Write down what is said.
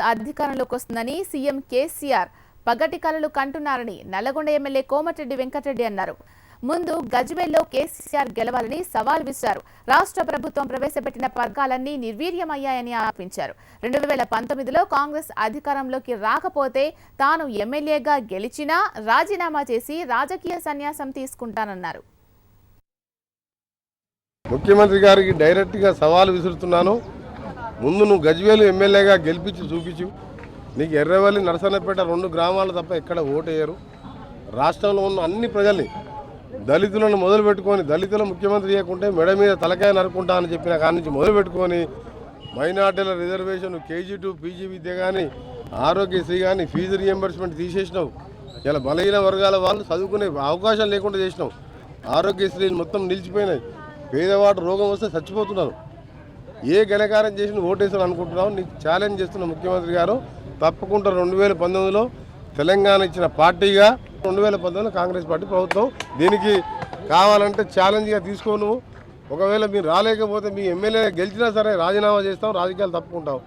అధికారంలోకి వస్తుందని సీఎం కేసీఆర్ పగటి కలలు కంటున్నారని నల్లగొండ ఎమ్మెల్యే కోమటిరెడ్డి వెంకటరెడ్డి అన్నారు. ముందు గజ్వేల్లో కేసీఆర్ గెలవాలని సవాల్ విసిరారు. రాష్ట్ర ప్రభుత్వం ప్రవేశపెట్టిన పథకాలన్నీ నిర్వీర్యమయ్యాయని ఆరోపించారు. 2019లో కాంగ్రెస్ అధికారంలోకి రాకపోతే తాను ఎమ్మెల్యేగా గెలిచినా రాజీనామా చేసి రాజకీయ సన్యాసం తీసుకుంటానన్నారు. ముఖ్యమంత్రి గారికి డైరెక్ట్గా సవాల్ విసురుతున్నాను. ముందు నువ్వు గజ్వేలు ఎమ్మెల్యేగా గెలిపించి చూపించు. నీకు ఎర్రవల్లి నరసన్నపేట 2 గ్రామాలు తప్ప ఎక్కడ ఓటేయరు. రాష్ట్రంలో ఉన్న అన్ని ప్రజల్ని దళితులను మొదలుపెట్టుకొని దళితుల ముఖ్యమంత్రి చేయకుంటే మెడ మీద తలకాయ నరుకుంటా అని చెప్పిన కాడి నుంచి మొదలుపెట్టుకొని మైనార్టీల రిజర్వేషన్, కేజీ టు పీజీ విద్య కానీ, ఆరోగ్యశ్రీ కానీ, ఫీజు రియంబర్స్మెంట్ తీసేసినావు. ఇలా బలహీన వర్గాల వాళ్ళు చదువుకునే అవకాశం లేకుండా చేసినావు. ఆరోగ్యశ్రీలు మొత్తం నిలిచిపోయినాయి. పేదవాడు రోగం వస్తే చచ్చిపోతున్నారు. ఏ ఘనకారం చేసి ఓటేసాను అనుకుంటున్నావు? నీకు ఛాలెంజ్ చేస్తున్న ముఖ్యమంత్రి గారు తప్పకుండా 2019లో తెలంగాణ ఇచ్చిన పార్టీగా 2019లో కాంగ్రెస్ పార్టీ ప్రభుత్వం దీనికి కావాలంటే ఛాలెంజ్గా తీసుకో. నువ్వు ఒకవేళ మీరు రాలేకపోతే మీ ఎమ్మెల్యే గెలిచినా సరే రాజీనామా చేస్తావు, రాజకీయాలు తప్పుకుంటావు.